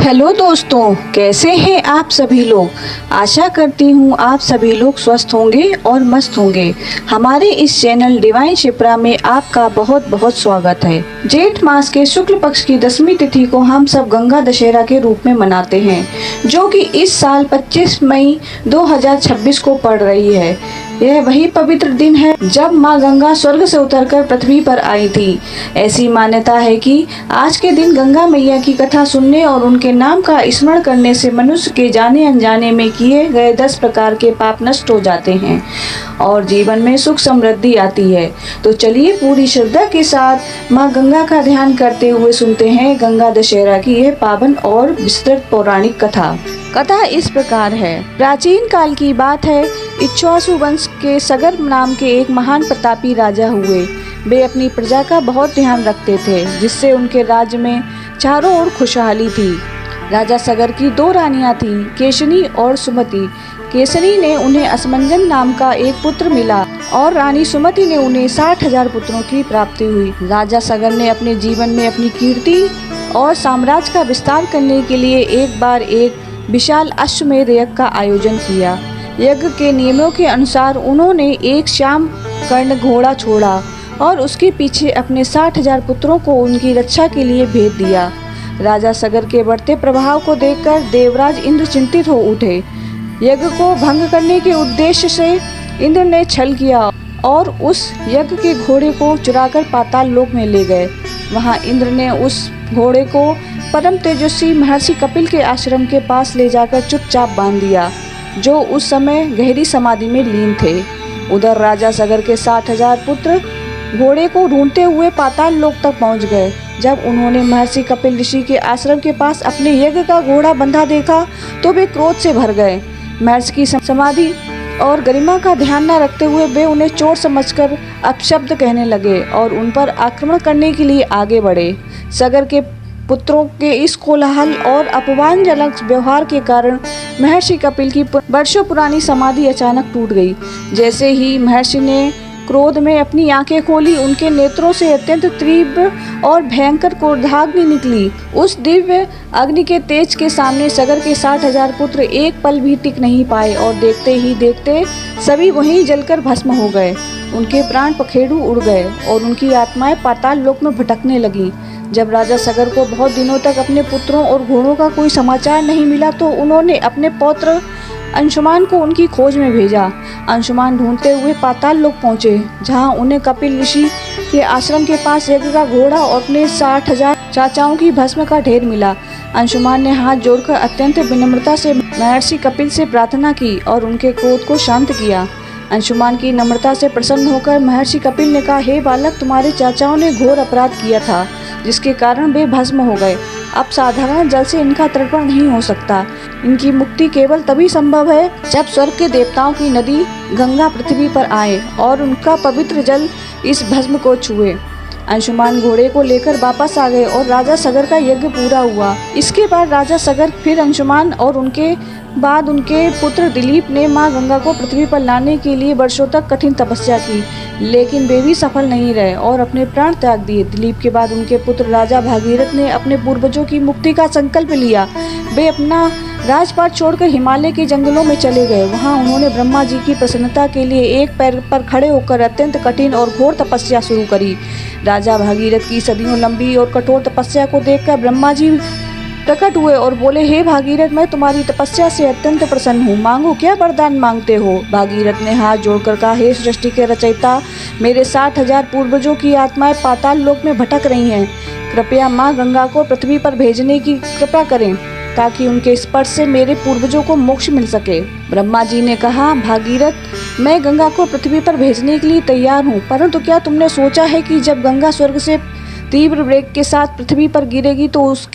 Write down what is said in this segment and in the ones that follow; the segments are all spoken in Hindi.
हेलो दोस्तों, कैसे हैं आप सभी लोग। आशा करती हूँ आप सभी लोग स्वस्थ होंगे और मस्त होंगे। हमारे इस चैनल डिवाइन शिप्रा में आपका बहुत बहुत स्वागत है। जेठ मास के शुक्ल पक्ष की 10वीं तिथि को हम सब गंगा दशहरा के रूप में मनाते हैं, जो कि इस साल 25 मई 2026 को पड़ रही है। यह वही पवित्र दिन है जब माँ गंगा स्वर्ग से उतरकर पृथ्वी पर आई थी। ऐसी मान्यता है कि आज के दिन गंगा मैया की कथा सुनने और उनके नाम का स्मरण करने से मनुष्य के जाने अनजाने में किए गए 10 प्रकार के पाप नष्ट हो जाते हैं और जीवन में सुख समृद्धि आती है। तो चलिए पूरी श्रद्धा के साथ माँ गंगा का ध्यान करते हुए सुनते हैं गंगा दशहरा की यह पावन और विस्तृत पौराणिक कथा। कथा इस प्रकार है। प्राचीन काल की बात है। इक्ष्वाकु वंश के सगर नाम के एक महान प्रतापी राजा हुए। वे अपनी प्रजा का बहुत ध्यान रखते थे, जिससे उनके राज्य में चारों ओर खुशहाली थी। राजा सगर की 2 रानियां थीं, केशनी और सुमति। केशनी ने उन्हें असमंजन नाम का एक पुत्र मिला और रानी सुमति ने उन्हें 60,000 पुत्रों की प्राप्ति हुई। राजा सगर ने अपने जीवन में अपनी कीर्ति और साम्राज्य का विस्तार करने के लिए एक बार एक विशाल अश्वमेध यज्ञ का आयोजन किया। यज्ञ के नियमों के अनुसार उन्होंने एक श्याम कर्ण घोड़ा छोड़ा और उसके पीछे अपने 60,000 पुत्रों को उनकी रक्षा के लिए भेज दिया। राजा सगर के बढ़ते प्रभाव को देखकर देवराज इंद्र चिंतित हो उठे। यज्ञ को भंग करने के उद्देश्य से इंद्र ने छल किया और उस यज्ञ के घोड़े को चुराकर पाताल लोक में ले गए। वहां इंद्र ने उस घोड़े को परम तेजस्वी महर्षि कपिल के आश्रम के पास ले जाकर चुपचाप बांध दिया, जो उस समय गहरी समाधि में लीन थे। उधर राजा सगर के 60,000 पुत्र घोड़े को ढूंढते हुए पाताल लोक तक पहुंच गए। जब उन्होंने महर्षि कपिल ऋषि के आश्रम के पास अपने यज्ञ का घोड़ा बंधा देखा तो वे क्रोध से भर गए। महर्षि की समाधि और गरिमा का ध्यान न रखते हुए वे उन्हें चोर समझकर अपशब्द कहने लगे और उन पर आक्रमण करने के लिए आगे बढ़े। सगर के पुत्रों के इस कोलाहल और अपमानजनक व्यवहार के कारण महर्षि कपिल की वर्षों पुरानी समाधि अचानक टूट गई। जैसे ही महर्षि ने क्रोध में अपनी आंखें खोली, उनके नेत्रों से अत्यंत तीव्र और भयंकर क्रोधाग्नि निकली। उस दिव्य अग्नि के तेज के सामने सगर के 60,000 पुत्र एक पल भी टिक नहीं पाए और देखते ही देखते सभी वहीं जलकर भस्म हो गए। उनके प्राण पखेरु उड़ गए और उनकी आत्माएं पाताल लोक में भटकने लगी। जब राजा सगर को बहुत दिनों तक अपने पुत्रों और घोड़ों का कोई समाचार नहीं मिला तो उन्होंने अपने पौत्र अंशुमान को उनकी खोज में भेजा। अंशुमान ढूंढते हुए पाताल लोक पहुंचे, जहां उन्हें कपिल ऋषि के आश्रम के पास यज्ञ का घोड़ा और अपने 60,000 चाचाओं की भस्म का ढेर मिला। अंशुमान ने हाथ जोड़कर अत्यंत विनम्रता से महर्षि कपिल से प्रार्थना की और उनके क्रोध को शांत किया। अंशुमान की नम्रता से प्रसन्न होकर महर्षि कपिल ने कहा, हे बालक, तुम्हारे चाचाओं ने घोर अपराध किया था, जिसके कारण वे भस्म हो गए। अब साधारण जल से इनका तर्पण नहीं हो सकता। इनकी मुक्ति केवल तभी संभव है जब स्वर्ग के देवताओं की नदी गंगा पृथ्वी पर आए और उनका पवित्र जल इस भस्म को छुए। अंशुमान घोड़े को लेकर वापस आ गए और राजा सगर का यज्ञ पूरा हुआ। इसके बाद राजा सगर फिर अंशुमान और उनके बाद उनके पुत्र दिलीप ने मां गंगा को पृथ्वी पर लाने के लिए वर्षों तक कठिन तपस्या की, लेकिन वे भी सफल नहीं रहे और अपने प्राण त्याग दिए। दिलीप के बाद उनके पुत्र राजा भागीरथ ने अपने पूर्वजों की मुक्ति का संकल्प लिया। वे अपना राजपाट छोड़कर हिमालय के जंगलों में चले गए। वहां उन्होंने ब्रह्मा जी की प्रसन्नता के लिए एक पैर पर खड़े होकर अत्यंत कठिन और घोर तपस्या शुरू करी। राजा भागीरथ की सदियों लंबी और कठोर तपस्या को देखकर ब्रह्मा जी प्रकट हुए और बोले, हे भागीरथ, मैं तुम्हारी तपस्या से अत्यंत प्रसन्न हूँ, मांगो, क्या वरदान मांगते हो। भागीरथ ने हाथ जोड़कर कहा, हे सृष्टि के रचयिता, मेरे 60,000 पूर्वजों की आत्माएं पाताल लोक में भटक रही हैं। कृपया माँ गंगा को पृथ्वी पर भेजने की कृपा करें, ताकि उनके स्पर्श से मेरे पूर्वजों को मोक्ष मिल सके। ब्रह्मा जी ने कहा, भागीरथ, मैं गंगा को पृथ्वी पर भेजने के लिए तैयार हूँ, परंतु क्या तुमने सोचा है कि जब गंगा स्वर्ग से तीव्र वेग के साथ पृथ्वी पर गिरेगी तो उस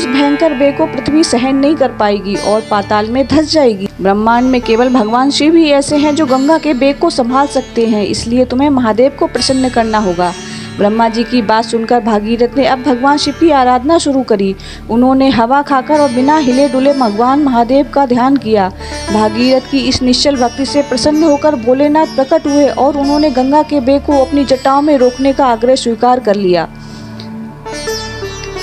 भयंकर वेग को पृथ्वी सहन नहीं कर पाएगी और पाताल में धंस जाएगी। ब्रह्मांड में केवल भगवान शिव ही ऐसे हैं जो गंगा के वेग को संभाल सकते हैं, इसलिए तुम्हें महादेव को प्रसन्न करना होगा। ब्रह्मा जी की बात सुनकर भागीरथ ने अब भगवान शिव की आराधना शुरू करी। उन्होंने हवा खाकर और बिना हिले डुले भगवान महादेव का ध्यान किया। भागीरथ की इस निश्चल भक्ति से प्रसन्न होकर भोलेनाथ प्रकट हुए और उन्होंने गंगा के वेग को अपनी जटाओं में रोकने का आग्रह स्वीकार कर लिया।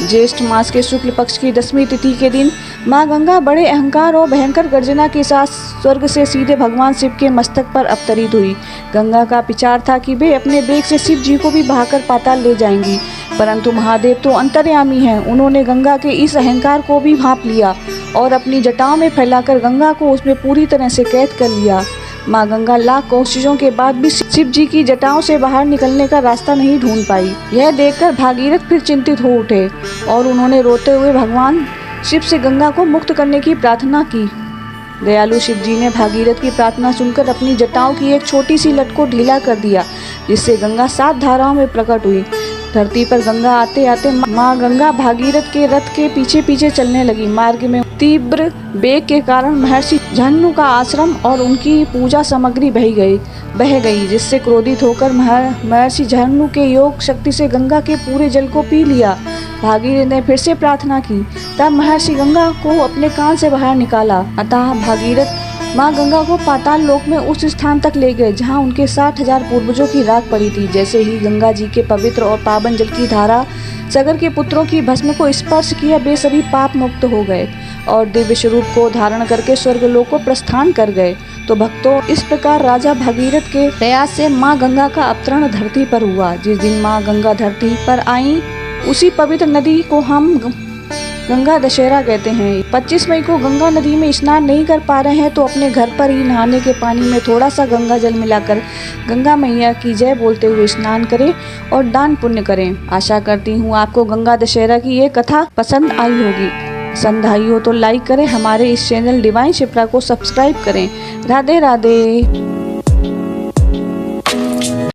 ज्येष्ठ मास के शुक्ल पक्ष की 10वीं तिथि के दिन माँ गंगा बड़े अहंकार और भयंकर गर्जना के साथ स्वर्ग से सीधे भगवान शिव के मस्तक पर अवतरित हुई। गंगा का विचार था कि वे अपने वेग से शिव जी को भी बहाकर पाताल ले जाएंगी, परंतु महादेव तो अंतर्यामी हैं। उन्होंने गंगा के इस अहंकार को भी भांप लिया और अपनी जटाओं में फैलाकर गंगा को उसमें पूरी तरह से कैद कर लिया। माँ गंगा लाख कोशिशों के बाद भी शिव जी की जटाओं से बाहर निकलने का रास्ता नहीं ढूंढ पाई। यह देखकर भागीरथ फिर चिंतित हो उठे और उन्होंने रोते हुए भगवान शिव से गंगा को मुक्त करने की प्रार्थना की। दयालु शिव जी ने भागीरथ की प्रार्थना सुनकर अपनी जटाओं की एक छोटी सी लट को ढीला कर दिया, जिससे गंगा 7 धाराओं में प्रकट हुई। धरती पर गंगा आते आते माँ गंगा भागीरथ के रथ के पीछे पीछे चलने लगी। मार्ग में तीव्र वेग के कारण महर्षि झरनू का आश्रम और उनकी पूजा सामग्री बह गई, जिससे क्रोधित होकर महर्षि झरनू के योग शक्ति से गंगा के पूरे जल को पी लिया। भागीरथ ने फिर से प्रार्थना की, तब महर्षि गंगा को अपने कान से बाहर निकाला। अतः भागीरथ माँ गंगा को पाताल लोक में उस स्थान तक ले गए जहाँ उनके 60,000 पूर्वजों की राख पड़ी थी। जैसे ही गंगा जी के पवित्र और पावन जल की धारा सगर के पुत्रों की भस्म को स्पर्श किया, वे सभी पाप मुक्त हो गए और दिव्य स्वरूप को धारण करके स्वर्गलोक को प्रस्थान कर गए। तो भक्तों, इस प्रकार राजा भागीरथ के प्रयास से माँ गंगा का अवतरण धरती पर हुआ। जिस दिन माँ गंगा धरती पर आई, उसी पवित्र नदी को हम गंगा दशहरा कहते हैं। 25 मई को गंगा नदी में स्नान नहीं कर पा रहे हैं तो अपने घर पर ही नहाने के पानी में थोड़ा सा गंगा जल मिलाकर गंगा मैया की जय बोलते हुए स्नान करें और दान पुण्य करें। आशा करती हूँ आपको गंगा दशहरा की ये कथा पसंद आई होगी। पसंद आई हो तो लाइक करें, हमारे इस चैनल डिवाइन शिप्रा को सब्सक्राइब करें। राधे राधे।